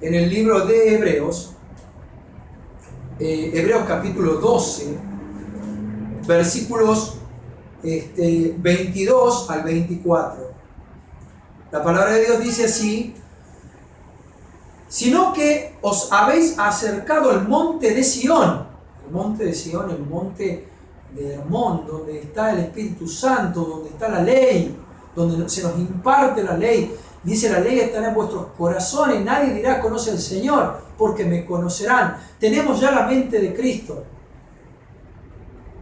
en el libro de Hebreos, Hebreos capítulo 12, versículos 22 al 24. La palabra de Dios dice así: sino que os habéis acercado al monte de Sión, el monte de Sión, el monte de Hermón, donde está el Espíritu Santo, donde está la ley, donde se nos imparte la ley. Dice: la ley estará en vuestros corazones, nadie dirá conoce al Señor, porque me conocerán. Tenemos ya la mente de Cristo.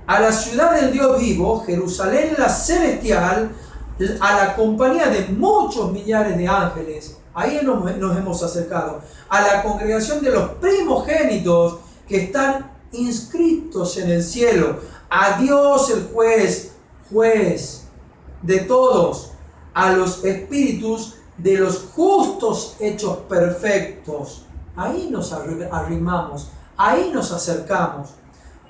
A la ciudad del Dios vivo, Jerusalén la celestial, a la compañía de muchos millares de ángeles, ahí nos hemos acercado, a la congregación de los primogénitos que están inscritos en el cielo, a Dios el juez de todos, a los espíritus de los justos hechos perfectos. Ahí nos arrimamos, ahí nos acercamos.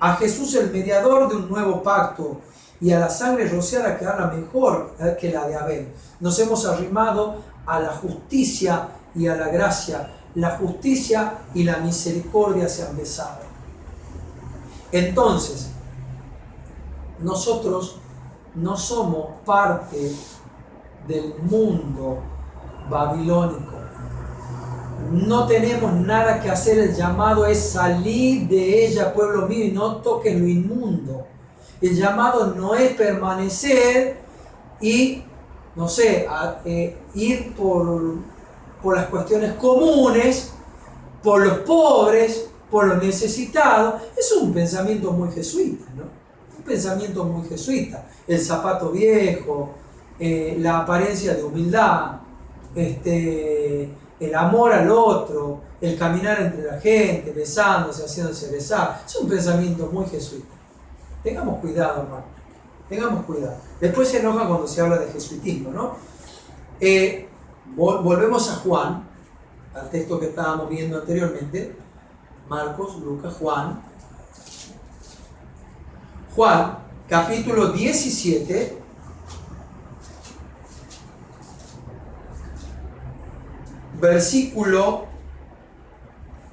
A Jesús, el mediador de un nuevo pacto, y a la sangre rociada que habla mejor que la de Abel. Nos hemos arrimado a la justicia y a la gracia. La justicia y la misericordia se han besado. Entonces, nosotros no somos parte del mundo babilónico. No tenemos nada que hacer. El llamado es: salir de ella, pueblo mío, y no toques lo inmundo. El llamado no es permanecer y, no sé, ir por las cuestiones comunes, por los pobres, por los necesitados. Es un pensamiento muy jesuita, ¿no? Un pensamiento muy jesuita. El zapato viejo, la apariencia de humildad, el amor al otro, el caminar entre la gente, besándose, haciéndose besar. Es un pensamiento muy jesuita. Tengamos cuidado, hermano. Tengamos cuidado. Después se enoja cuando se habla de jesuitismo, ¿no? Volvemos a Juan, al texto que estábamos viendo anteriormente. Marcos, Lucas, Juan. Juan, capítulo 17. Versículo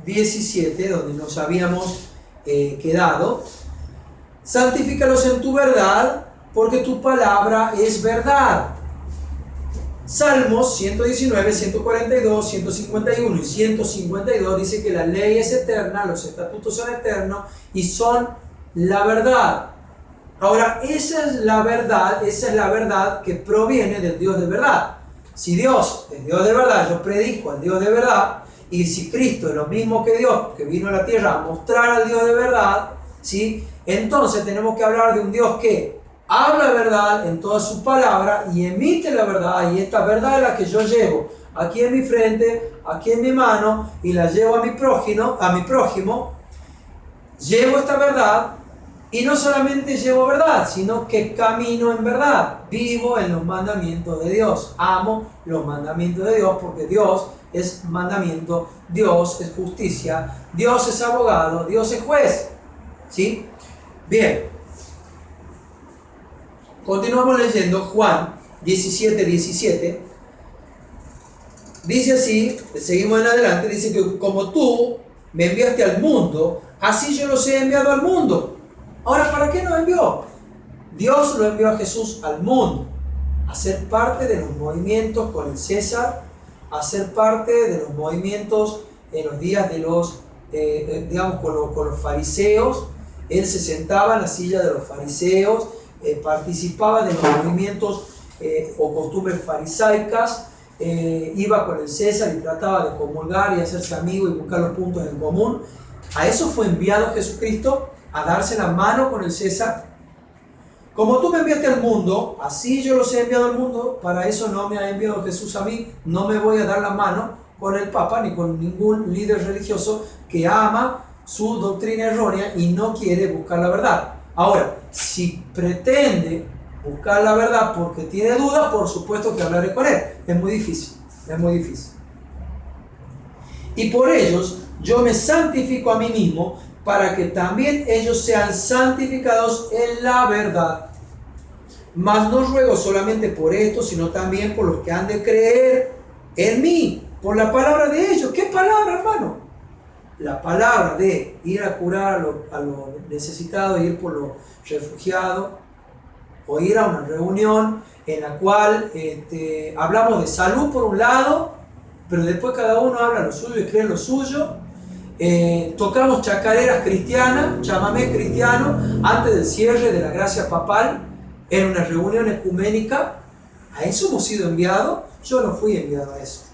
17, donde nos habíamos quedado. Santifícalos en tu verdad, porque tu palabra es verdad. Salmos 119, 142, 151 y 152 dice que la ley es eterna, los estatutos son eternos y son la verdad. Ahora, esa es la verdad que proviene del Dios de verdad. Si Dios es Dios de verdad, yo predico al Dios de verdad, y si Cristo es lo mismo que Dios, que vino a la tierra a mostrar al Dios de verdad, ¿sí? Entonces tenemos que hablar de un Dios que habla verdad en toda su palabra y emite la verdad, y esta verdad es la que yo llevo aquí en mi frente, aquí en mi mano, y la llevo a mi prójimo. Llevo esta verdad, y no solamente llevo verdad, sino que camino en verdad, vivo en los mandamientos de Dios, amo los mandamientos de Dios, porque Dios es mandamiento, Dios es justicia, Dios es abogado, Dios es juez, ¿sí? Bien, continuamos leyendo Juan 17. Dice así, seguimos en adelante, dice que como tú me enviaste al mundo, así yo los he enviado al mundo. Ahora, ¿para qué nos envió? Dios lo envió a Jesús al mundo, a ser parte de los movimientos con el César, a ser parte de los movimientos en los días de los, con los fariseos. Él se sentaba en la silla de los fariseos, participaba de los movimientos o costumbres farisaicas, iba con el César y trataba de comulgar y hacerse amigo y buscar los puntos en común. A eso fue enviado Jesucristo, a darse la mano con el César. Como tú me enviaste al mundo, así yo los he enviado al mundo. Para eso no me ha enviado Jesús a mí. No me voy a dar la mano con el Papa ni con ningún líder religioso que ama su doctrina errónea y no quiere buscar la verdad. Ahora, si pretende buscar la verdad porque tiene dudas, por supuesto que hablaré con él. Es muy difícil, es muy difícil. Y por ellos yo me santifico a mí mismo, para que también ellos sean santificados en la verdad. Mas no ruego solamente por esto, sino también por los que han de creer en mí, por la palabra de ellos. ¿Qué palabra, la palabra de ir a curar a los necesitados, ir por los refugiados, o ir a una reunión en la cual hablamos de salud por un lado, pero después cada uno habla lo suyo y cree lo suyo. Tocamos chacareras cristianas, chamamé cristiano, antes del cierre de la gracia papal, en una reunión ecuménica. A eso hemos sido enviados. Yo no fui enviado a eso.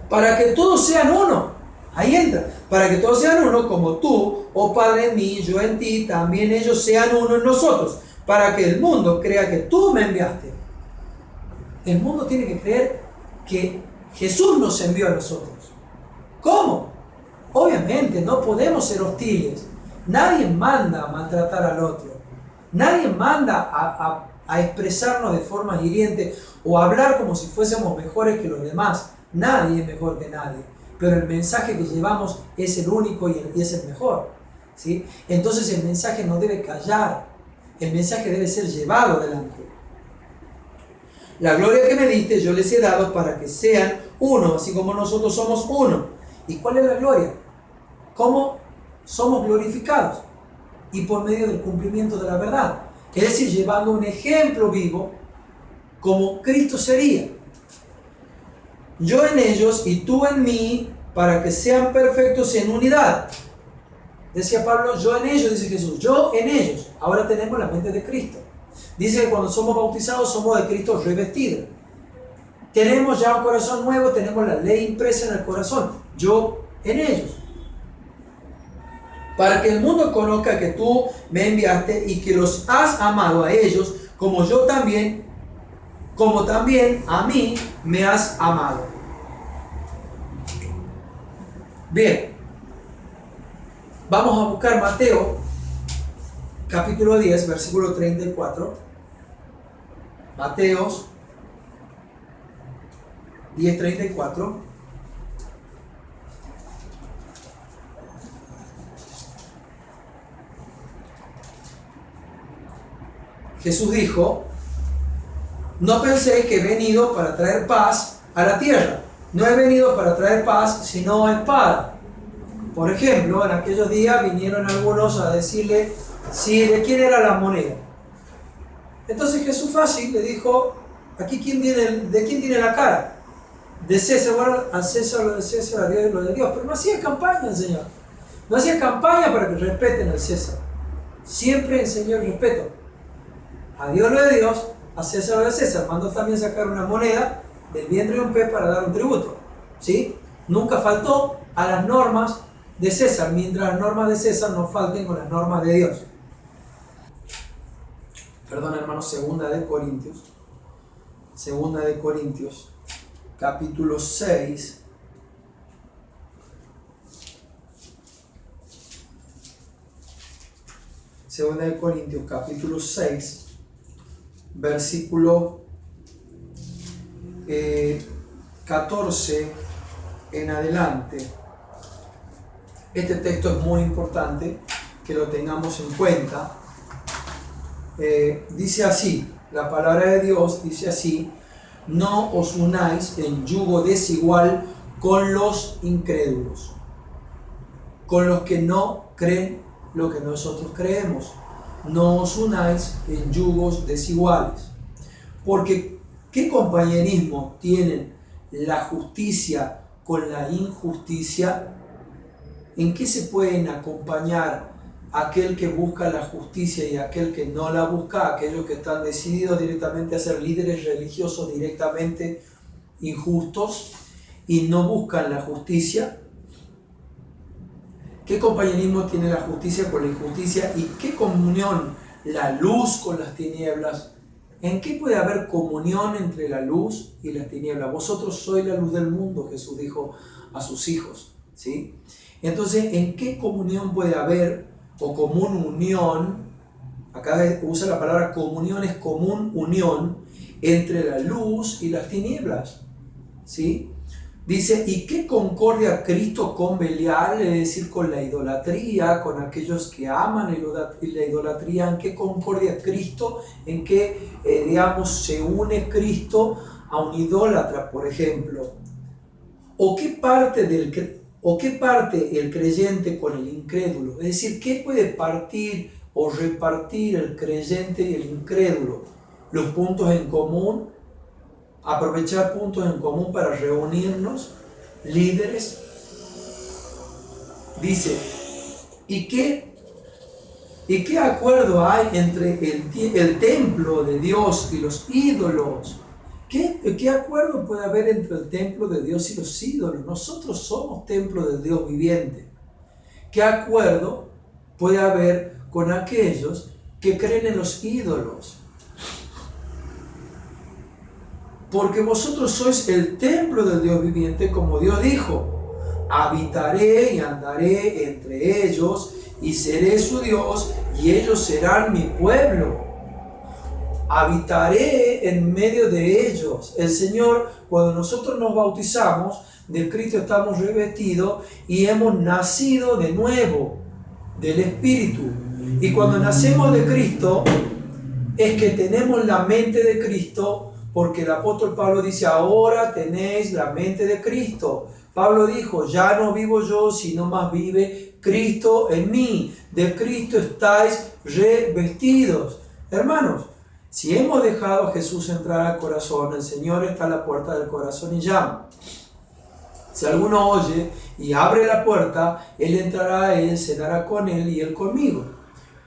Para que todos sean uno. Ahí entra. Para que todos sean uno, como tú, oh Padre en mí, yo en ti, también ellos sean uno en nosotros. Para que el mundo crea que tú me enviaste. El mundo tiene que creer que Jesús nos envió a nosotros. ¿Cómo? Obviamente no podemos ser hostiles. Nadie manda a maltratar al otro. Nadie manda a expresarnos de forma hiriente o a hablar como si fuésemos mejores que los demás. Nadie es mejor que nadie. Pero el mensaje que llevamos es el único y es el mejor, ¿sí? Entonces el mensaje no debe callar. El mensaje debe ser llevado adelante. La gloria que me diste yo les he dado para que sean uno, así como nosotros somos uno. ¿Y cuál es la gloria? ¿Cómo somos glorificados? Y por medio del cumplimiento de la verdad. Es decir, llevando un ejemplo vivo como Cristo sería. Yo en ellos y tú en mí, para que sean perfectos en unidad. Decía Pablo, yo en ellos, dice Jesús, yo en ellos. Ahora tenemos la mente de Cristo. Dice que cuando somos bautizados somos de Cristo revestidos. Tenemos ya un corazón nuevo, tenemos la ley impresa en el corazón. Yo en ellos. Para que el mundo conozca que tú me enviaste y que los has amado a ellos, como también a mí me has amado. Bien, vamos a buscar Mateo, capítulo 10, versículo 34. Mateos 10:34. Jesús dijo, no penséis que he venido para traer paz a la tierra. No he venido para traer paz, sino espada. Por ejemplo, en aquellos días vinieron algunos a decirle de quién era la moneda. Entonces Jesús fácil le dijo, aquí ¿de quién tiene la cara? De César. Bueno, a César lo de César, a Dios lo de Dios. Pero no hacía campaña el Señor. No hacía campaña para que respeten al César. Siempre enseñó el respeto. A Dios lo de Dios, a César lo de César. Mandó también sacar una moneda del vientre de un pez para dar un tributo. ¿Sí? Nunca faltó a las normas de César, mientras las normas de César no falten con las normas de Dios. Perdón, hermanos, Segunda de Corintios, capítulo 6. Segunda de Corintios, capítulo 6, versículo 14 en adelante. Este texto es muy importante que lo tengamos en cuenta. Dice así, la palabra de Dios dice así: no os unáis en yugo desigual con los incrédulos, con los que no creen lo que nosotros creemos. No os unáis en yugos desiguales. Porque ¿qué compañerismo tienen la justicia con la injusticia? ¿En qué se pueden acompañar aquel que busca la justicia y aquel que no la busca? Aquellos que están decididos directamente a ser líderes religiosos directamente injustos y no buscan la justicia. ¿Qué compañerismo tiene la justicia con la injusticia? ¿Y qué comunión la luz con las tinieblas? ¿En qué puede haber comunión entre la luz y las tinieblas? Vosotros sois la luz del mundo, Jesús dijo a sus hijos, ¿sí? Entonces, ¿en qué comunión puede haber, o común unión? Acá usa la palabra comunión, es común unión entre la luz y las tinieblas, ¿sí? Dice, ¿y qué concordia Cristo con Belial? Es decir, con la idolatría, con aquellos que aman la idolatría. ¿En qué concordia Cristo? ¿En qué, se une Cristo a un idólatra, por ejemplo? ¿O qué parte ¿O qué parte el creyente con el incrédulo? Es decir, ¿qué puede partir o repartir el creyente y el incrédulo? Los puntos en común, aprovechar puntos en común para reunirnos, líderes. Dice, ¿y qué acuerdo hay entre el templo de Dios y los ídolos? ¿Qué acuerdo puede haber entre el templo de Dios y los ídolos? Nosotros somos templo del Dios viviente. ¿Qué acuerdo puede haber con aquellos que creen en los ídolos? Porque vosotros sois el templo del Dios viviente, como Dios dijo: habitaré y andaré entre ellos, y seré su Dios, y ellos serán mi pueblo. Habitaré en medio de ellos. El Señor, cuando nosotros nos bautizamos, de Cristo estamos revestidos y hemos nacido de nuevo del Espíritu. Y cuando nacemos de Cristo, es que tenemos la mente de Cristo, porque el apóstol Pablo dice: ahora tenéis la mente de Cristo. Pablo dijo: ya no vivo yo, sino más vive Cristo en mí. De Cristo estáis revestidos. Hermanos, si hemos dejado a Jesús entrar al corazón, el Señor está a la puerta del corazón y llama. Si alguno oye y abre la puerta, Él entrará a Él, cenará con Él y Él conmigo.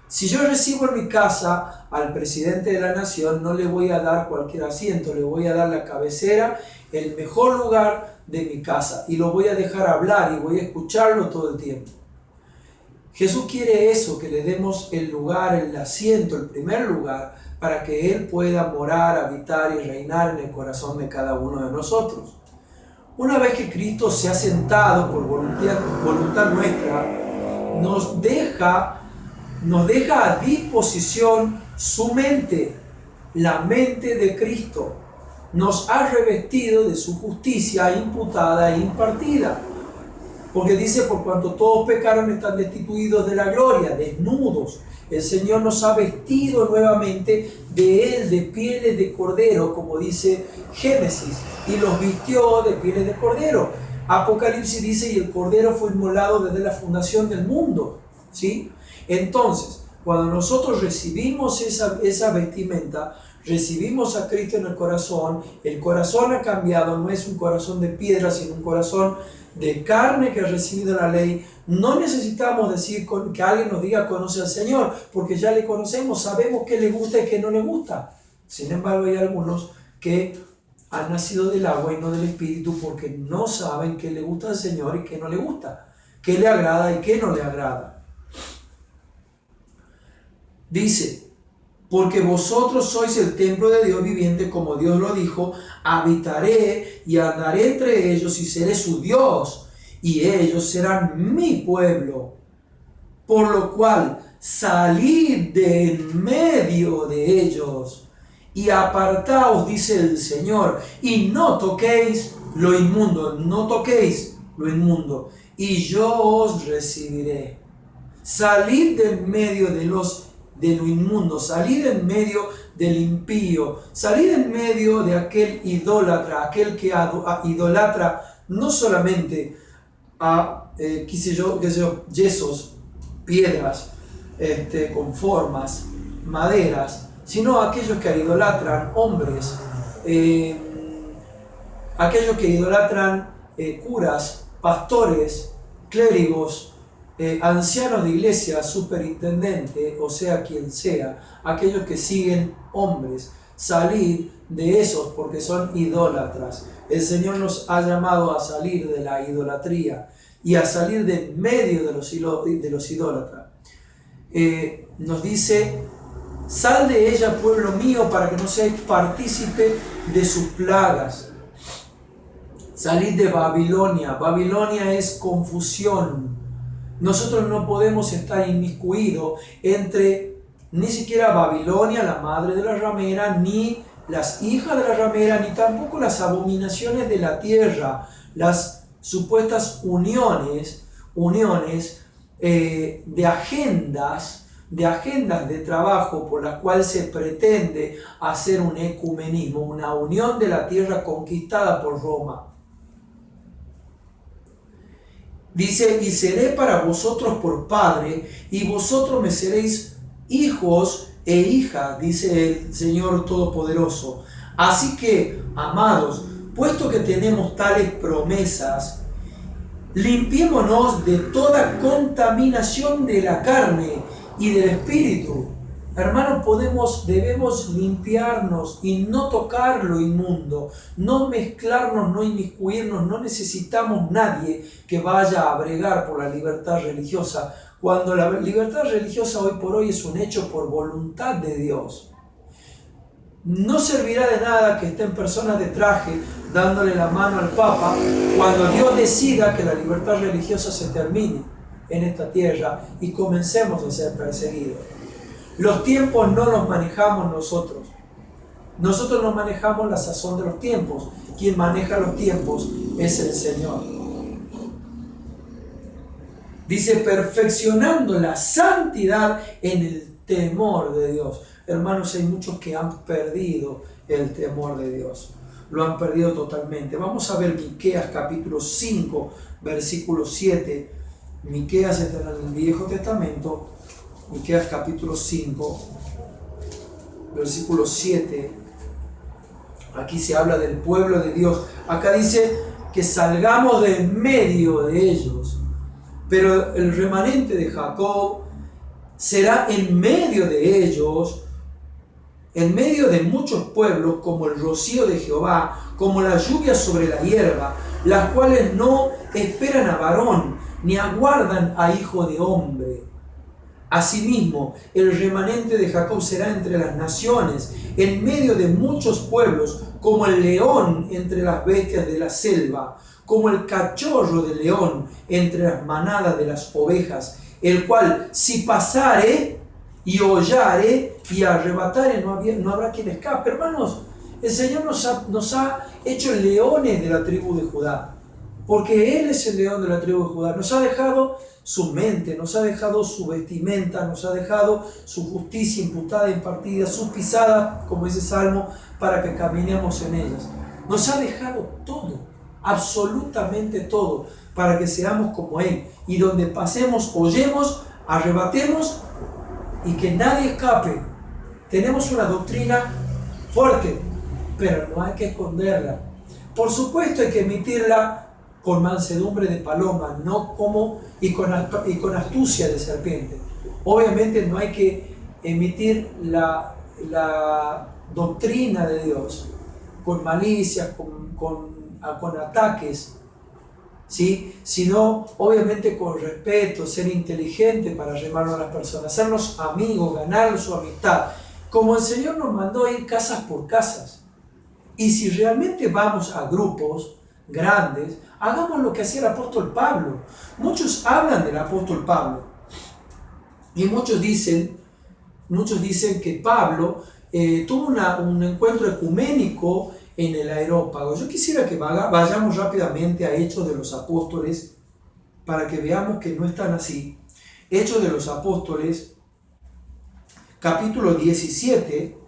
Si yo recibo en mi casa al presidente de la nación, no le voy a dar cualquier asiento, le voy a dar la cabecera, el mejor lugar de mi casa, y lo voy a dejar hablar y voy a escucharlo todo el tiempo. Jesús quiere eso, que le demos el lugar, el asiento, el primer lugar, para que Él pueda morar, habitar y reinar en el corazón de cada uno de nosotros. Una vez que Cristo se ha sentado por voluntad nuestra, nos deja a disposición su mente, la mente de Cristo. Nos ha revestido de su justicia imputada e impartida. Porque dice: por cuanto todos pecaron, están destituidos de la gloria, desnudos. El Señor nos ha vestido nuevamente de Él, de pieles de cordero, como dice Génesis, y los vistió de pieles de cordero. Apocalipsis dice: y el cordero fue inmolado desde la fundación del mundo. ¿Sí? Entonces, cuando nosotros recibimos esa vestimenta, recibimos a Cristo en el corazón ha cambiado, no es un corazón de piedra, sino un corazón de carne que ha recibido la ley. No necesitamos decir que alguien nos diga: conoce al Señor, porque ya le conocemos, sabemos qué le gusta y qué no le gusta. Sin embargo, hay algunos que han nacido del agua y no del Espíritu, porque no saben qué le gusta al Señor y qué no le gusta, qué le agrada y qué no le agrada. Dice: porque vosotros sois el templo de Dios viviente, como Dios lo dijo: habitaré y andaré entre ellos y seré su Dios, y ellos serán mi pueblo. Por lo cual, salid de en medio de ellos y apartaos, dice el Señor, y no toquéis lo inmundo, no toquéis lo inmundo, y yo os recibiré. Salid de en medio de lo inmundo, salid en medio del impío, salid en medio de aquel idólatra, aquel que idolatra no solamente a, yesos, piedras con formas, maderas, sino a aquellos que idolatran hombres, aquellos que idolatran curas, pastores, clérigos, ancianos de iglesia, superintendente, o sea quien sea, aquellos que siguen hombres. Salid de esos, porque son idólatras. El Señor nos ha llamado a salir de la idolatría y a salir de medio de los idólatras. Nos dice: sal de ella, pueblo mío, para que no seáis partícipe de sus plagas. Salid de Babilonia. Babilonia es confusión. Nosotros no podemos estar inmiscuidos entre ni siquiera Babilonia, la madre de la ramera, ni las hijas de la ramera, ni tampoco las abominaciones de la tierra, las supuestas uniones de agendas de trabajo por las cuales se pretende hacer un ecumenismo, una unión de la tierra conquistada por Roma. Dice, y seré para vosotros por padre, y vosotros me seréis hijos e hijas, dice el Señor Todopoderoso. Así que, amados, puesto que tenemos tales promesas, limpiémonos de toda contaminación de la carne y del espíritu. Hermanos, debemos limpiarnos y no tocar lo inmundo, no mezclarnos, no inmiscuirnos. No necesitamos nadie que vaya a bregar por la libertad religiosa, cuando la libertad religiosa hoy por hoy es un hecho por voluntad de Dios. No servirá de nada que estén personas de traje dándole la mano al Papa cuando Dios decida que la libertad religiosa se termine en esta tierra y comencemos a ser perseguidos. Los tiempos no los manejamos nosotros. Nosotros no manejamos la sazón de los tiempos. Quien maneja los tiempos es el Señor. Dice, perfeccionando la santidad en el temor de Dios. Hermanos, hay muchos que han perdido el temor de Dios. Lo han perdido totalmente. Vamos a ver Miqueas capítulo 5, versículo 7. Miqueas está en el Viejo Testamento. Miqueas capítulo 5, versículo 7. Aquí se habla del pueblo de Dios. Acá dice que salgamos de en medio de ellos. Pero el remanente de Jacob será en medio de ellos, en medio de muchos pueblos, como el rocío de Jehová, como la lluvia sobre la hierba, las cuales no esperan a varón, ni aguardan a hijo de hombre. Asimismo, el remanente de Jacob será entre las naciones, en medio de muchos pueblos, como el león entre las bestias de la selva, como el cachorro de león entre las manadas de las ovejas, el cual, si pasare y hollare y arrebatare, no habrá quien escape. Hermanos, el Señor nos ha hecho leones de la tribu de Judá, porque Él es el león de la tribu de Judá. Nos ha dejado su mente, nos ha dejado su vestimenta, nos ha dejado su justicia imputada, impartida, su pisada, como dice Salmo, para que caminemos en ellas. Nos ha dejado todo, absolutamente todo, para que seamos como Él. Y donde pasemos, hollemos, arrebatemos y que nadie escape. Tenemos una doctrina fuerte, pero no hay que esconderla. Por supuesto hay que emitirla con mansedumbre de paloma, no como y con astucia de serpiente. Obviamente no hay que emitir la doctrina de Dios con malicia, con ataques, ¿sí? Sino obviamente con respeto, ser inteligente para llamarnos a las personas, hacernos amigos, ganar su amistad, como el Señor nos mandó a ir casas por casas. Y si realmente vamos a grupos grandes, hagamos lo que hacía el apóstol Pablo. Muchos hablan del apóstol Pablo y muchos dicen que Pablo tuvo un encuentro ecuménico en el Areópago. Yo quisiera que vayamos rápidamente a Hechos de los Apóstoles para que veamos que no están así. Hechos de los Apóstoles, capítulo 17,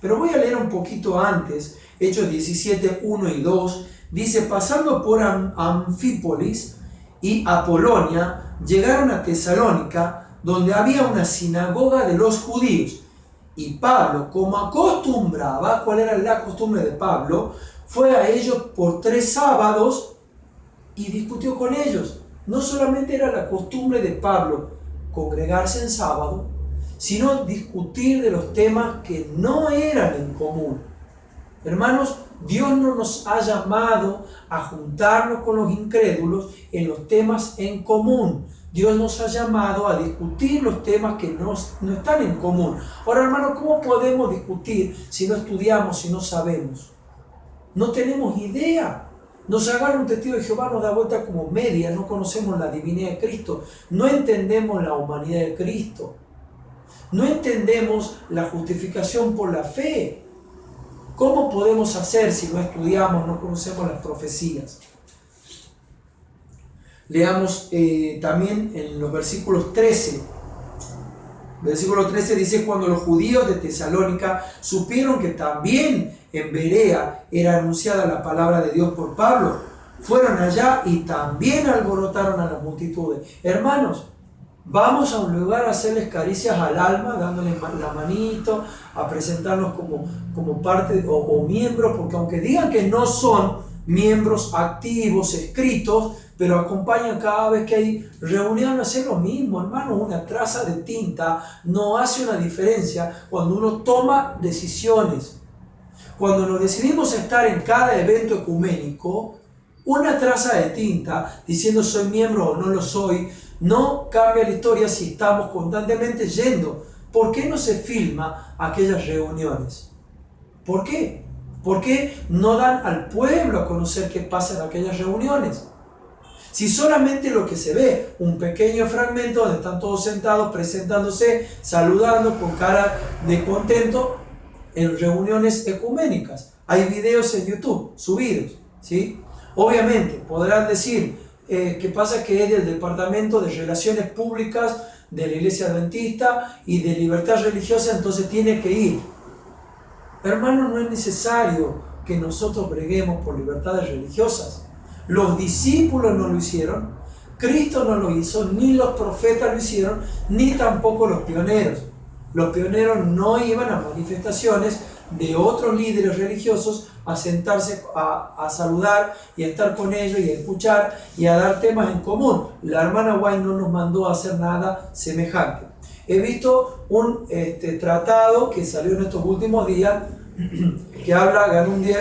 pero voy a leer un poquito antes. Hechos 17, 1 y 2, dice, pasando por Anfípolis y Apolonia, llegaron a Tesalónica, donde había una sinagoga de los judíos. Y Pablo, como acostumbraba, ¿cuál era la costumbre de Pablo? Fue a ellos por 3 sábados y discutió con ellos. No solamente era la costumbre de Pablo congregarse en sábado, sino discutir de los temas que no eran en común. Hermanos, Dios no nos ha llamado a juntarnos con los incrédulos en los temas en común. Dios nos ha llamado a discutir los temas que no están en común. Ahora, hermano, ¿cómo podemos discutir si no estudiamos, si no sabemos? No tenemos idea. Nos agarra un testigo de Jehová, nos da vuelta como media, no conocemos la divinidad de Cristo, no entendemos la humanidad de Cristo, no entendemos la justificación por la fe. ¿Cómo podemos hacer si no estudiamos, no conocemos las profecías? Leamos también en los versículos 13. Versículo 13 dice, cuando los judíos de Tesalónica supieron que también en Berea era anunciada la palabra de Dios por Pablo, fueron allá y también alborotaron a las multitudes. Hermanos, vamos a un lugar a hacerles caricias al alma, dándoles la manito, a presentarnos como parte o miembros, porque aunque digan que no son miembros activos, escritos, pero acompañan cada vez que hay reunión, hacer lo mismo, hermano. Una traza de tinta no hace una diferencia cuando uno toma decisiones. Cuando nos decidimos estar en cada evento ecuménico, una traza de tinta diciendo soy miembro o no lo soy, no cambia la historia si estamos constantemente yendo. ¿Por qué no se filma aquellas reuniones? ¿Por qué? ¿Por qué no dan al pueblo a conocer qué pasa en aquellas reuniones? Si solamente lo que se ve, un pequeño fragmento donde están todos sentados, presentándose, saludando con cara de contento en reuniones ecuménicas. Hay videos en YouTube subidos, ¿sí? Obviamente podrán decir que pasa que es del Departamento de Relaciones Públicas de la Iglesia Adventista y de Libertad Religiosa, entonces tiene que ir. Hermano, no es necesario que nosotros breguemos por libertades religiosas. Los discípulos no lo hicieron, Cristo no lo hizo, ni los profetas lo hicieron, ni tampoco los pioneros. Los pioneros no iban a manifestaciones de otros líderes religiosos a sentarse a saludar y a estar con ellos y a escuchar y a dar temas en común. La hermana White no nos mandó a hacer nada semejante. He visto un tratado que salió en estos últimos días que habla, ganó un 10,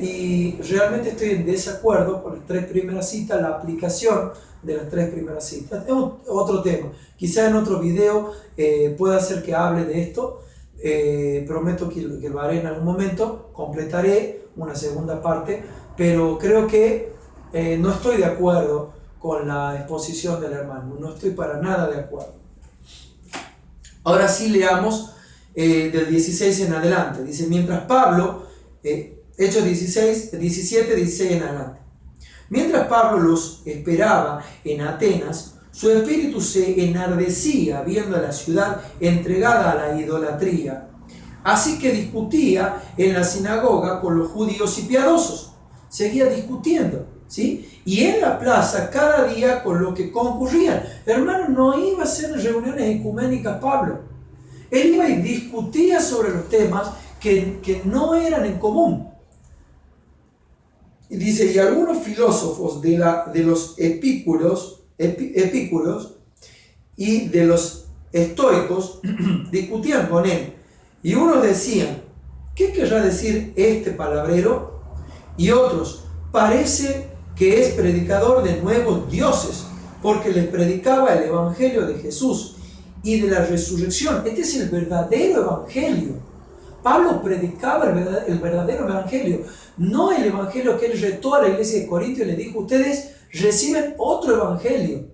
y realmente estoy en desacuerdo con las 3 primeras citas, la aplicación de las 3 primeras citas. Es otro tema. Quizá en otro video pueda ser que hable de esto. Prometo que lo haré en algún momento, completaré una segunda parte, pero creo que no estoy de acuerdo con la exposición del hermano, no estoy para nada de acuerdo. Ahora sí leamos del 16 en adelante. Dice, mientras Pablo, Hechos 17, 16 en adelante. Mientras Pablo los esperaba en Atenas, su espíritu se enardecía viendo a la ciudad entregada a la idolatría. Así que discutía en la sinagoga con los judíos y piadosos. Seguía discutiendo, ¿sí? Y en la plaza cada día con lo que concurrían. Hermano, no iba a hacer reuniones ecuménicas Pablo. Él iba y discutía sobre los temas que no eran en común. Y dice, y algunos filósofos de los epícuros y de los estoicos discutían con él. Y unos decían, ¿qué querrá decir este palabrero? Y otros, parece que es predicador de nuevos dioses, porque les predicaba el evangelio de Jesús y de la resurrección. Este es el verdadero evangelio. Pablo predicaba el verdadero evangelio, no el evangelio que él retó a la iglesia de Corinto y le dijo, ustedes reciben otro evangelio.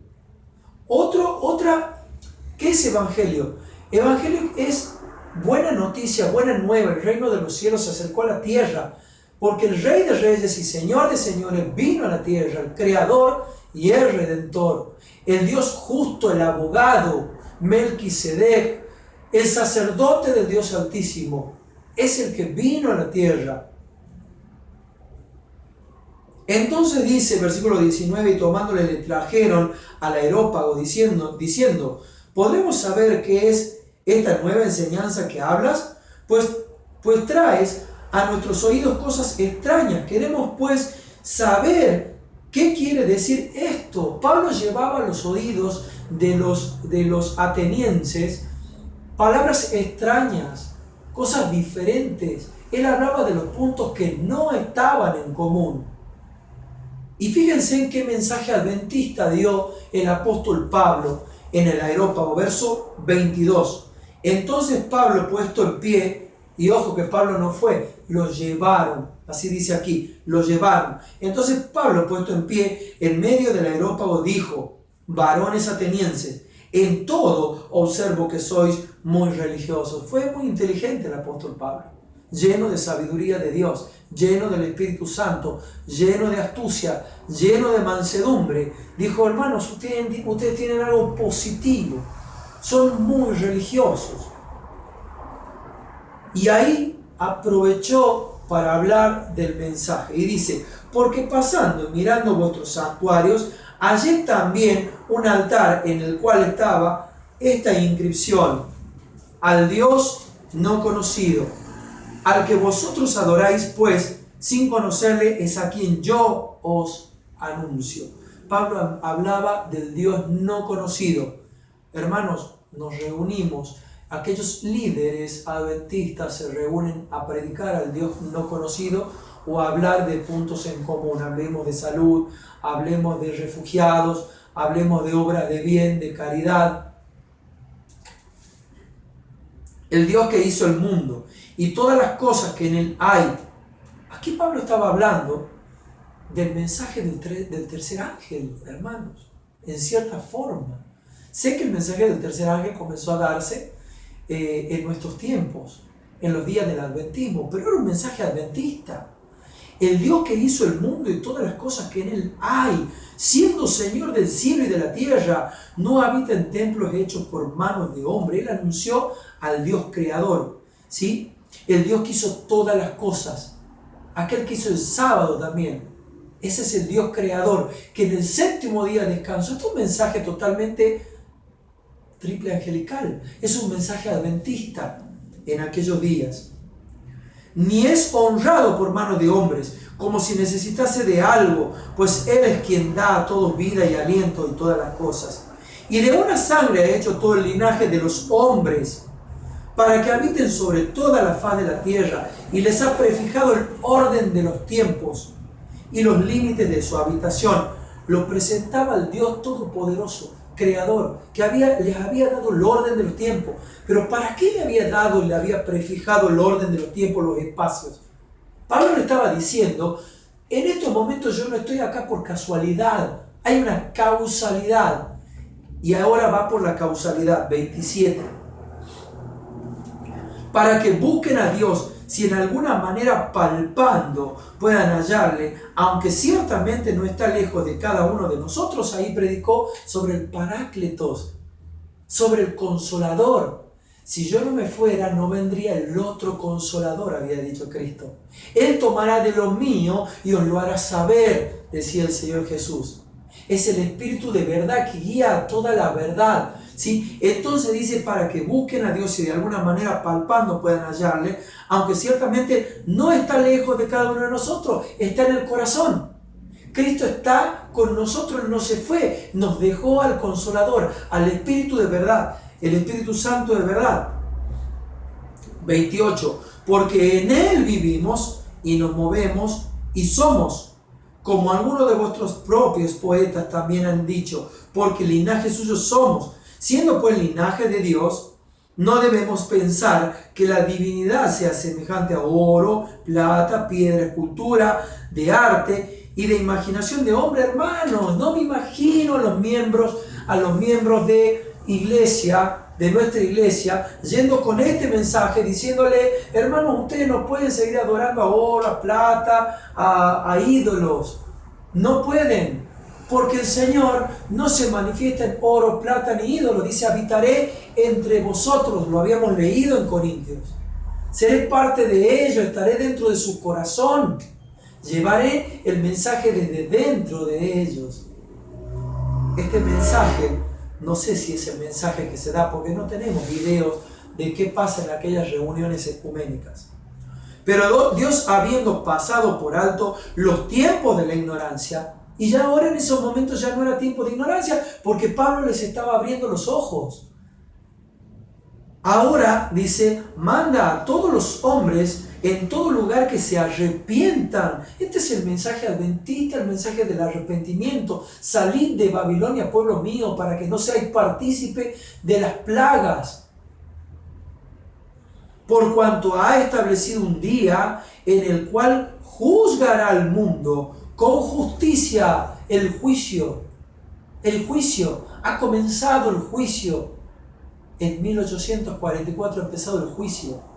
¿Qué es evangelio? Evangelio es buena noticia, buena nueva. El reino de los cielos se acercó a la tierra, porque el Rey de Reyes y Señor de Señores vino a la tierra, el Creador y el Redentor, el Dios justo, el abogado, Melquisedec, el sacerdote del Dios Altísimo, es el que vino a la tierra. Entonces dice, versículo 19, y tomándole le trajeron al areópago diciendo, ¿podremos saber qué es esta nueva enseñanza que hablas? Pues traes a nuestros oídos cosas extrañas. Queremos pues saber qué quiere decir esto. Pablo llevaba a los oídos de los atenienses palabras extrañas, cosas diferentes. Él hablaba de los puntos que no estaban en común. Y fíjense en qué mensaje adventista dio el apóstol Pablo en el areópago, verso 22. Entonces Pablo, puesto en pie, y ojo que Pablo no fue, lo llevaron, así dice aquí, lo llevaron. Entonces Pablo, puesto en pie, en medio del areópago, dijo, varones atenienses, en todo observo que sois muy religiosos. Fue muy inteligente el apóstol Pablo, lleno de sabiduría de Dios, lleno del Espíritu Santo, lleno de astucia, lleno de mansedumbre. Dijo, hermanos, ustedes tienen algo positivo, son muy religiosos. Y ahí aprovechó para hablar del mensaje. Y dice, porque pasando y mirando vuestros santuarios, hallé también un altar en el cual estaba esta inscripción: al Dios no conocido, al que vosotros adoráis, pues sin conocerle es a quien yo os anuncio. Pablo hablaba del Dios no conocido. Hermanos, nos reunimos, aquellos líderes adventistas se reúnen a predicar al Dios no conocido o a hablar de puntos en común. Hablemos de salud, hablemos de refugiados, hablemos de obras de bien, de caridad. El Dios que hizo el mundo y todas las cosas que en él hay. Aquí Pablo estaba hablando del mensaje del tercer ángel, hermanos, en cierta forma. Sé que el mensaje del tercer ángel comenzó a darse en nuestros tiempos, en los días del adventismo, pero era un mensaje adventista. El Dios que hizo el mundo y todas las cosas que en él hay, siendo Señor del cielo y de la tierra, no habita en templos hechos por manos de hombre. Él anunció al Dios creador, ¿sí? El Dios que hizo todas las cosas, aquel que hizo el sábado también. Ese es el Dios creador, que en el séptimo día descansó. Este es un mensaje totalmente triple angelical. Es un mensaje adventista en aquellos días. Ni es honrado por mano de hombres, como si necesitase de algo, pues Él es quien da a todos vida y aliento y todas las cosas. Y de una sangre ha hecho todo el linaje de los hombres, para que habiten sobre toda la faz de la tierra, y les ha prefijado el orden de los tiempos y los límites de su habitación. Lo presentaba al Dios Todopoderoso, Creador, que les había dado el orden de los tiempos. Pero ¿para qué le había dado y le había prefijado el orden de los tiempos, los espacios? Pablo le estaba diciendo, en estos momentos yo no estoy acá por casualidad, hay una causalidad. Y ahora va por la causalidad, 27. Para que busquen a Dios, si en alguna manera palpando puedan hallarle, aunque ciertamente no está lejos de cada uno de nosotros. Ahí predicó sobre el Parácletos, sobre el Consolador. Si yo no me fuera, no vendría el otro Consolador, había dicho Cristo. Él tomará de lo mío y os lo hará saber, decía el Señor Jesús. Es el Espíritu de verdad que guía a toda la verdad, ¿sí? Entonces dice, para que busquen a Dios y de alguna manera palpando puedan hallarle, aunque ciertamente no está lejos de cada uno de nosotros, está en el corazón. Cristo está con nosotros, no se fue, nos dejó al Consolador, al Espíritu de verdad, el Espíritu Santo de verdad. 28. Porque en Él vivimos y nos movemos y somos, como algunos de vuestros propios poetas también han dicho, porque linaje suyo somos. Siendo pues linaje de Dios, no debemos pensar que la divinidad sea semejante a oro, plata, piedra, escultura, de arte y de imaginación de hombre. Hermanos, no me imagino a los miembros de iglesia, de nuestra iglesia, yendo con este mensaje, diciéndole, hermanos, ustedes no pueden seguir adorando a oro, a plata, a ídolos. No pueden, porque el Señor no se manifiesta en oro, plata ni ídolo. Dice, habitaré entre vosotros, lo habíamos leído en Corintios. Seré parte de ellos, estaré dentro de su corazón. Llevaré el mensaje desde dentro de ellos. Este mensaje, no sé si es el mensaje que se da, porque no tenemos videos de qué pasa en aquellas reuniones ecuménicas. Pero Dios, habiendo pasado por alto los tiempos de la ignorancia, y ya ahora en esos momentos ya no era tiempo de ignorancia, porque Pablo les estaba abriendo los ojos. Ahora, dice, manda a todos los hombres en todo lugar que se arrepientan. Este es el mensaje adventista, el mensaje del arrepentimiento. Salid de Babilonia, pueblo mío, para que no seáis partícipe de las plagas. Por cuanto ha establecido un día en el cual juzgará al mundo con justicia. El juicio, ha comenzado el juicio. En 1844 ha empezado el juicio.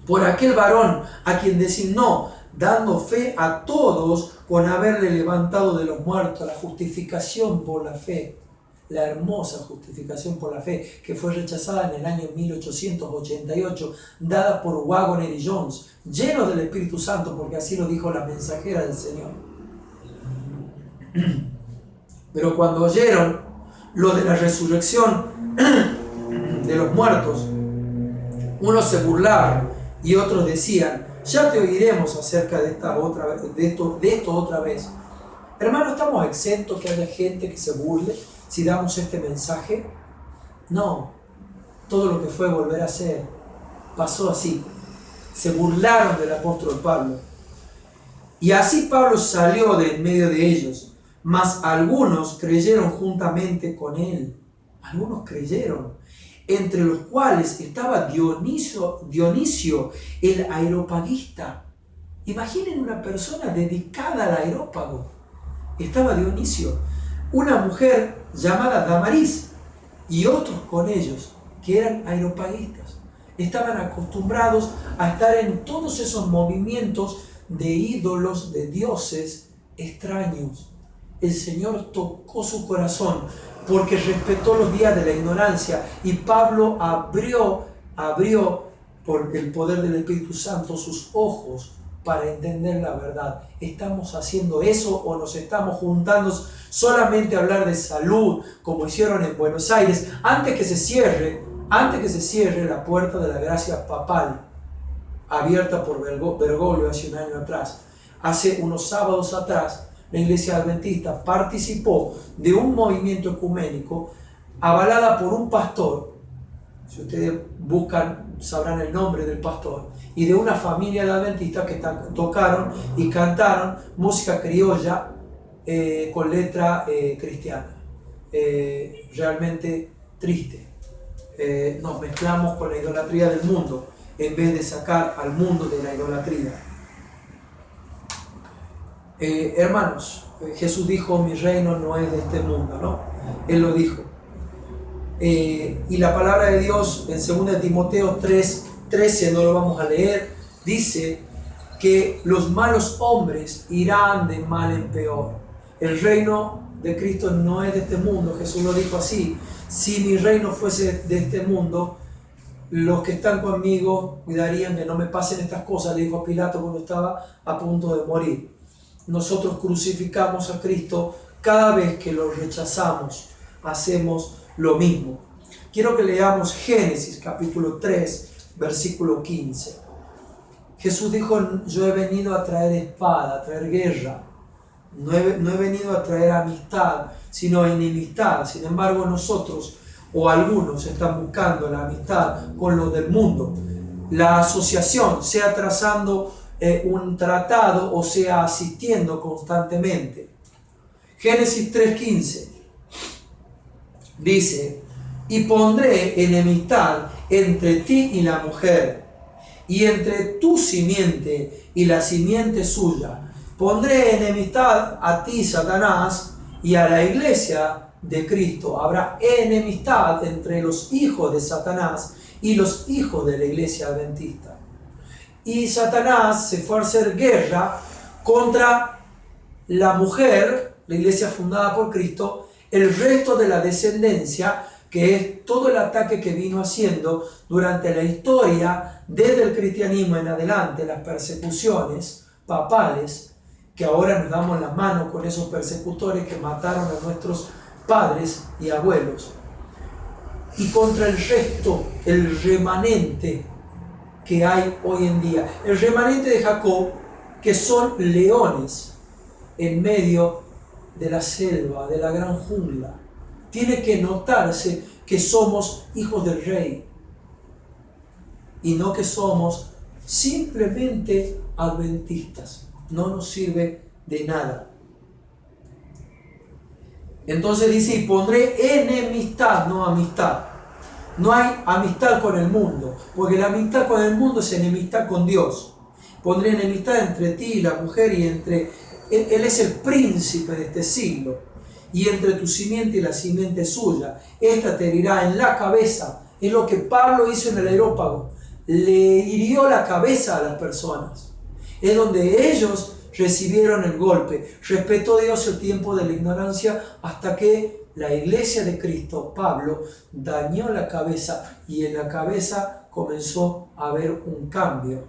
Por aquel varón a quien designó, dando fe a todos con haberle levantado de los muertos, la justificación por la fe. la hermosa justificación por la fe que fue rechazada en el año 1888, dada por Waggoner y Jones, llenos del Espíritu Santo, porque así lo dijo la mensajera del Señor. Pero cuando oyeron lo de la resurrección de los muertos, unos se burlaban y otros decían: ya te oiremos acerca de esto otra vez. Hermano, ¿estamos exentos que haya gente que se burle si damos este mensaje? No. Todo lo que fue volver a ser pasó así. Se burlaron del apóstol Pablo. Y así Pablo salió de en medio de ellos, mas algunos creyeron juntamente con él. Algunos creyeron, entre los cuales estaba Dionisio el areopagista. Imaginen una persona dedicada al areópago. Estaba Dionisio, una mujer llamada Damaris y otros con ellos que eran areopagistas. Estaban acostumbrados a estar en todos esos movimientos de ídolos, de dioses extraños. El Señor tocó su corazón porque respetó los días de la ignorancia, y Pablo abrió por el poder del Espíritu Santo sus ojos para entender la verdad. ¿Estamos haciendo eso o nos estamos juntando solamente a hablar de salud, como hicieron en Buenos Aires, antes que se cierre la puerta de la gracia papal, abierta por Bergoglio hace un año atrás? Hace unos sábados atrás, la Iglesia Adventista participó de un movimiento ecuménico avalada por un pastor. Si ustedes buscan, sabrán el nombre del pastor, y de una familia de adventistas que tocaron y cantaron música criolla con letra cristiana. Realmente triste. Nos mezclamos con la idolatría del mundo en vez de sacar al mundo de la idolatría. Hermanos, Jesús dijo: mi reino no es de este mundo, ¿no? Él lo dijo. Y la palabra de Dios en 2 Timoteo 3:13, no lo vamos a leer, dice que los malos hombres irán de mal en peor. El reino de Cristo no es de este mundo. Jesús lo dijo así: si mi reino fuese de este mundo, los que están conmigo cuidarían que no me pasen estas cosas, le dijo a Pilato cuando estaba a punto de morir. Nosotros crucificamos a Cristo cada vez que lo rechazamos, hacemos lo mismo. Quiero que leamos Génesis capítulo 3, versículo 15. Jesús dijo: yo he venido a traer espada, a traer guerra. No he venido a traer amistad, sino enemistad. Sin embargo, nosotros o algunos están buscando la amistad con los del mundo. La asociación, sea trazando un tratado o sea asistiendo constantemente. Génesis 3:15 dice: y pondré enemistad entre ti y la mujer, y entre tu simiente y la simiente suya. Pondré enemistad a ti, Satanás, y a la iglesia de Cristo. Habrá enemistad entre los hijos de Satanás y los hijos de la iglesia adventista. Y Satanás se fue a hacer guerra contra la mujer, la iglesia fundada por Cristo, el resto de la descendencia, que es todo el ataque que vino haciendo durante la historia, desde el cristianismo en adelante, las persecuciones papales, que ahora nos damos la mano con esos persecutores que mataron a nuestros padres y abuelos, y contra el resto, el remanente que hay hoy en día, el remanente de Jacob, que son leones en medio de la selva, de la gran jungla. Tiene que notarse que somos hijos del rey y no que somos simplemente adventistas. No nos sirve de nada. Entonces dice: y pondré enemistad, no amistad. No hay amistad con el mundo, porque la amistad con el mundo es enemistad con Dios. Pondré enemistad entre ti y la mujer, y entre él es el príncipe de este siglo, y entre tu simiente y la simiente suya. Esta te herirá en la cabeza. Es lo que Pablo hizo en el Areópago. Le hirió la cabeza a las personas. Es donde ellos recibieron el golpe. Respetó Dios el tiempo de la ignorancia hasta que la iglesia de Cristo, Pablo, dañó la cabeza y en la cabeza comenzó a haber un cambio.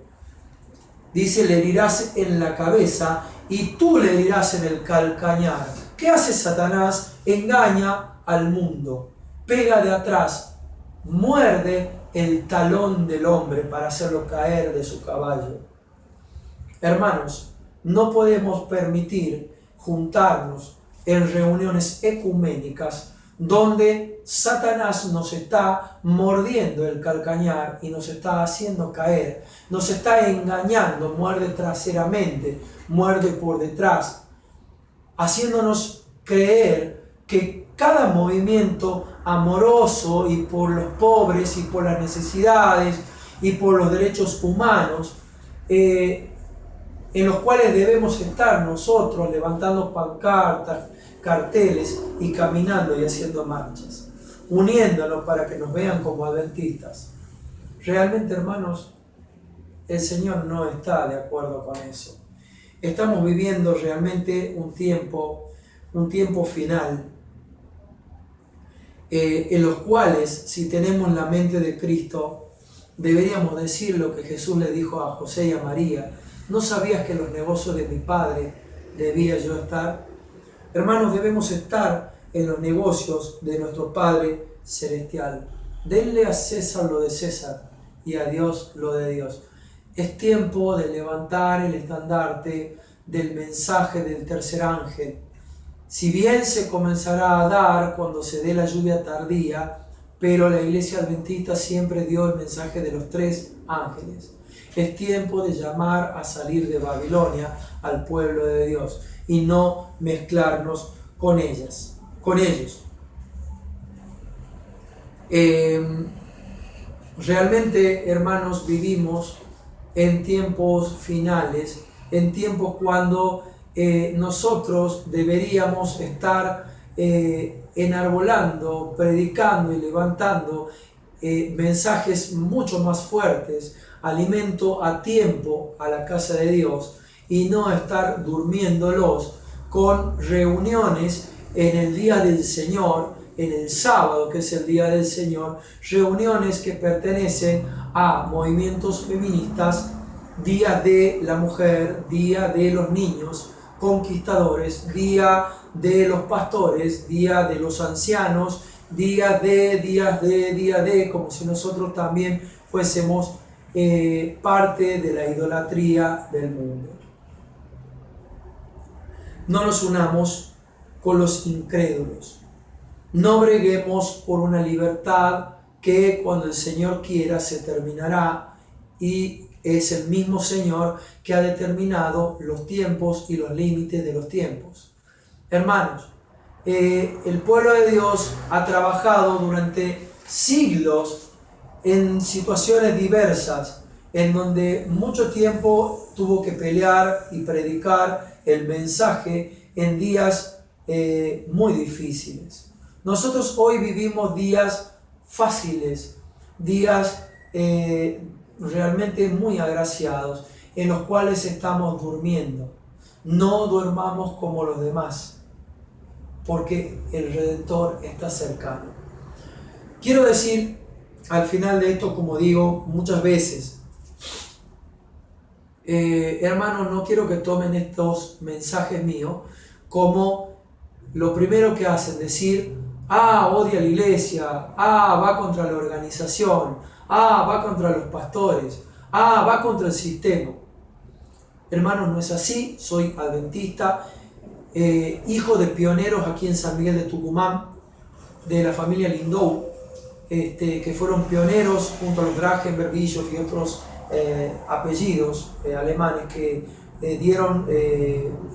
Dice, le herirás en la cabeza y tú le herirás en el calcañar. ¿Qué hace Satanás? Engaña al mundo, pega de atrás, muerde el talón del hombre para hacerlo caer de su caballo. Hermanos, no podemos permitir juntarnos en reuniones ecuménicas donde Satanás nos está mordiendo el calcañar y nos está haciendo caer, nos está engañando, muerde traseramente, muerde por detrás, haciéndonos creer que cada movimiento amoroso y por los pobres y por las necesidades y por los derechos humanos, en los cuales debemos estar nosotros levantando pancartas, carteles y caminando y haciendo marchas, uniéndonos para que nos vean como adventistas. Realmente, hermanos, el Señor no está de acuerdo con eso. Estamos viviendo realmente un tiempo final, en los cuales, si tenemos la mente de Cristo, deberíamos decir lo que Jesús le dijo a José y a María: ¿no sabías que en los negocios de mi Padre debía yo estar? Hermanos, debemos estar en los negocios de nuestro Padre Celestial. Denle a César lo de César y a Dios lo de Dios. Es tiempo de levantar el estandarte del mensaje del tercer ángel. Si bien se comenzará a dar cuando se dé la lluvia tardía, pero la iglesia adventista siempre dio el mensaje de los tres ángeles. Es tiempo de llamar a salir de Babilonia al pueblo de Dios y no mezclarnos con ellos. Realmente, hermanos, vivimos en tiempos finales, en tiempos cuando nosotros deberíamos estar enarbolando, predicando y levantando mensajes mucho más fuertes, alimento a tiempo a la casa de Dios, y no estar durmiéndolos con reuniones en el día del Señor, en el sábado, que es el día del Señor, reuniones que pertenecen a movimientos feministas, día de la mujer, día de los niños conquistadores, día de los pastores, día de los ancianos, día de, como si nosotros también fuésemos parte de la idolatría del mundo. No nos unamos con los incrédulos. No breguemos por una libertad que cuando el Señor quiera se terminará, y es el mismo Señor que ha determinado los tiempos y los límites de los tiempos. Hermanos, el pueblo de Dios ha trabajado durante siglos en situaciones diversas, en donde mucho tiempo tuvo que pelear y predicar el mensaje en días muy difíciles. Nosotros hoy vivimos días fáciles, días realmente muy agraciados, en los cuales estamos durmiendo. No duermamos como los demás, porque el Redentor está cercano. Quiero decir al final de esto, como digo muchas veces, hermanos, no quiero que tomen estos mensajes míos como lo primero que hacen, decir: odia a la iglesia, va contra la organización, va contra los pastores, va contra el sistema. Hermanos, no es así. Soy adventista, hijo de pioneros aquí en San Miguel de Tucumán, de la familia Lindou, que fueron pioneros junto a los Dragenberg, Bischoff y otros apellidos alemanes que dieron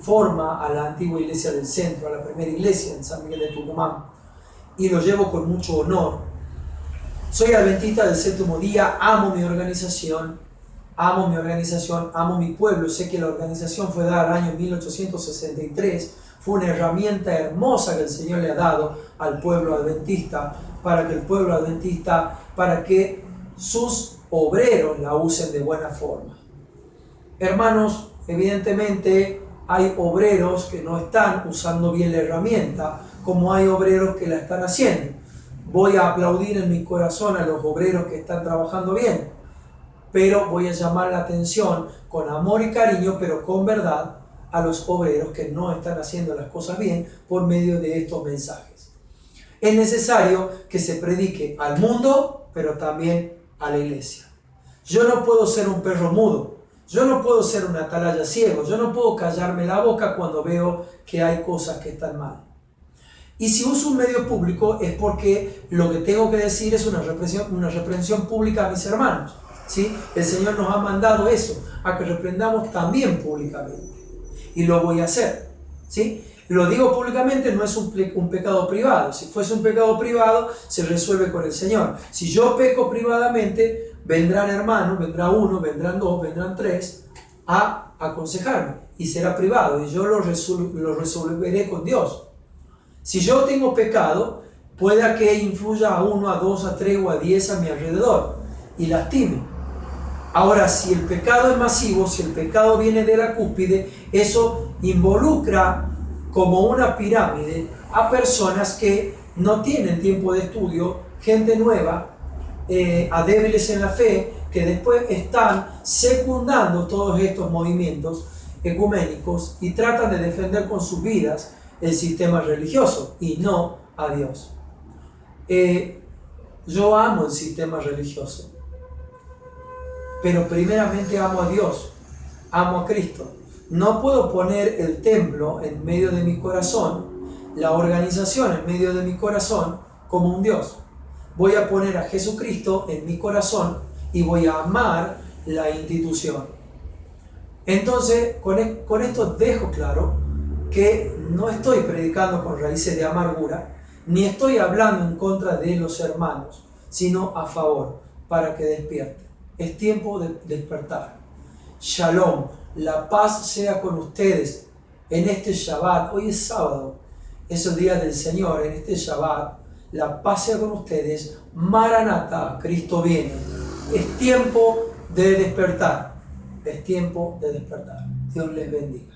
forma a la antigua iglesia del centro, a la primera iglesia en San Miguel de Tucumán, y lo llevo con mucho honor. Soy adventista del séptimo día, amo mi organización, amo mi pueblo. Sé que la organización fue dada el año 1863, fue una herramienta hermosa que el Señor le ha dado al pueblo adventista, para que sus obreros la usen de buena forma. Hermanos, evidentemente hay obreros que no están usando bien la herramienta, como hay obreros que la están haciendo. Voy a aplaudir en mi corazón a los obreros que están trabajando bien, pero voy a llamar la atención con amor y cariño, pero con verdad, a los obreros que no están haciendo las cosas bien por medio de estos mensajes. Es necesario que se predique al mundo, pero también a la iglesia. Yo no puedo ser un perro mudo, yo no puedo ser un atalaya ciego, yo no puedo callarme la boca cuando veo que hay cosas que están mal. Y si uso un medio público es porque lo que tengo que decir es una reprensión pública a mis hermanos, ¿sí? El Señor nos ha mandado eso, a que reprendamos también públicamente. Y lo voy a hacer, ¿sí? Lo digo públicamente, no es un pecado privado. Si fuese un pecado privado, se resuelve con el Señor. Si yo peco privadamente, vendrán hermanos, vendrá uno, vendrán dos, vendrán tres a aconsejarme. Y será privado, y yo lo resolveré con Dios. Si yo tengo pecado, pueda que influya a 1, a 2, a 3 o a 10 a mi alrededor y lastime. Ahora, si el pecado es masivo, si el pecado viene de la cúspide, eso involucra como una pirámide a personas que no tienen tiempo de estudio, gente nueva, a débiles en la fe, que después están secundando todos estos movimientos ecuménicos y tratan de defender con sus vidas el sistema religioso y no a Dios. Yo amo el sistema religioso, pero primeramente amo a Dios, amo a Cristo. No puedo poner el templo en medio de mi corazón, la organización en medio de mi corazón como un Dios. Voy a poner a Jesucristo en mi corazón y voy a amar la institución. Entonces, con esto dejo claro que no estoy predicando con raíces de amargura, ni estoy hablando en contra de los hermanos, sino a favor, para que despierten. Es tiempo de despertar. Shalom, la paz sea con ustedes en este Shabbat. Hoy es sábado, es el día del Señor. En este Shabbat, la paz sea con ustedes. Maranatha, Cristo viene. Es tiempo de despertar. Es tiempo de despertar. Dios les bendiga.